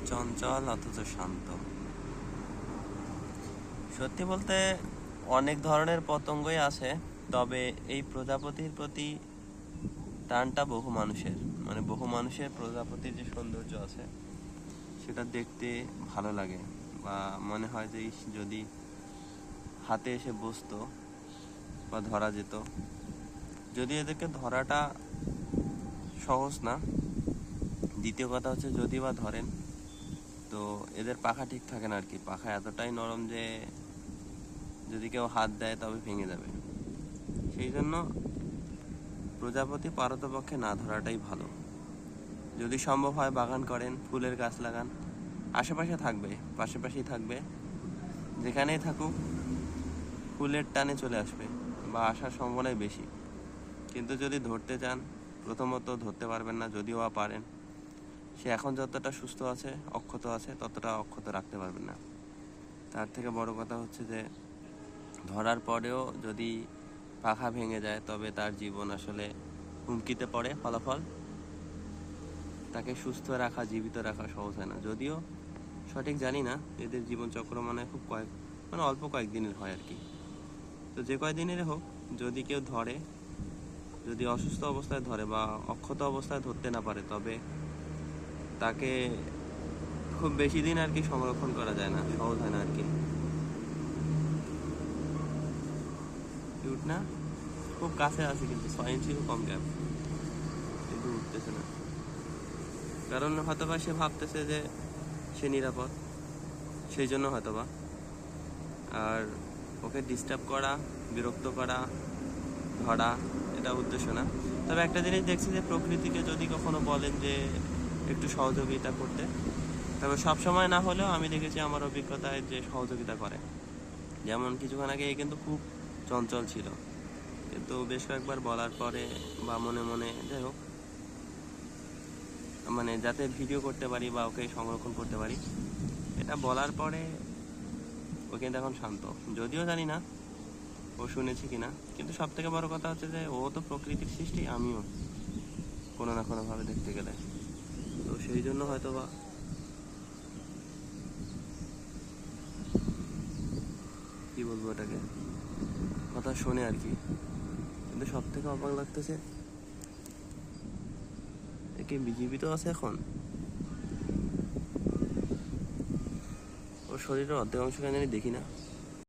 চঞ্চল অথচ শান্ত। সত্যি বলতে অনেক ধরনের পতঙ্গই আছে, তবে এই প্রজাপতির প্রতি টানটা বহু মানুষের, মানে বহু মানুষের প্রজাপতির যে সৌন্দর্য আছে সেটা দেখতে ভালো লাগে, বা মনে হয় যে যদি হাতে এসে বসতো বা ধরা যেত। যদি এদেরকে ধরাটা সহজ না, দ্বিতীয় কথা হচ্ছে যদি বা ধরেন তো এদের পাখা ঠিক থাকে না আর কি। পাখা এতটাই নরম যে যদি কেউ হাত দেয় তবে ভেঙে যাবে। সেই জন্য প্রজাপতি পারতপক্ষে না ধরাটাই ভালো। যদি সম্ভব হয় বাগান করেন, ফুলের গাছ লাগান, আশেপাশে থাকবে, পাশাপাশি থাকবে, যেখানেই থাকুক ফুলের টানে চলে আসবে বা আসার সম্ভাবনাই বেশি। কিন্তু যদি ধরতে চান, প্রথমত ধরতে পারবেন না, যদিও বা পারেন। সে এখন যতটা সুস্থ আছে, অক্ষত আছে, ততটা অক্ষত রাখতে পারবেন না। তার থেকে বড় কথা হচ্ছে যে ধরার পরেও যদি পাখা ভেঙে যায় তবে তার জীবন আসলে হুমকিতে পড়ে। ফলাফল তাকে সুস্থ রাখা, জীবিত রাখা সহজ হয় না। যদিও সঠিক জানি না, এদের জীবনচক্র মানে অল্প কয়েকদিনের হয় আর কি। তো যে কয়েকদিনের হোক, যদি কেউ ধরে, যদি অসুস্থ অবস্থায় ধরে বা অক্ষত অবস্থায় ধরতে না পারে, তবে তাকে খুব বেশি দিন আর কি সংরক্ষণ করা যায় না, সহজ হয় না আর কি। কিউট না? খুব কাছে আছে কিন্তু 6 ইঞ্চিরও কম গ্যাপ, কিন্তু উঠতেছে না। কারণ হয়তোবা সে ভাবতেছে যে সে নিরাপদ, সেই জন্য হয়তোবা। আর ওকে ডিস্টার্ব করা, বিরক্ত করা, ধরা এটা উদ্দেশ্য না। তবে একটা জিনিস দেখছি যে প্রকৃতিকে যদি কখনো বলেন যে একটু সহযোগিতা করতে, তবে সবসময় না হলেও আমি দেখেছি আমার অভিজ্ঞতায় যে সহযোগিতা করে। যেমন কিছুক্ষণ আগে কিন্তু খুব চঞ্চল ছিল, কিন্তু বেশ কয়েকবার বলার পরে বা মনে মনে, যাই হোক, মানে যাতে ভিডিও করতে পারি বা ওকে সংরক্ষণ করতে পারি, এটা বলার পরে ও কিন্তু এখন শান্ত। যদিও জানি না ও শুনেছে কিনা, কিন্তু সব থেকে বড় কথা হচ্ছে যে ও তো প্রকৃতির সৃষ্টি, আমিও কোনো না কোনোভাবে দেখতে গেলে। তো সেই জন্য হয়তো বা কি বলবো, এটাকে কথা শোনে আর কি। কিন্তু সব থেকে অবাক লাগতেছে, একে জীবিত আছে এখন। ওর শরীরের অর্ধেক অংশ কেন জানি দেখি না।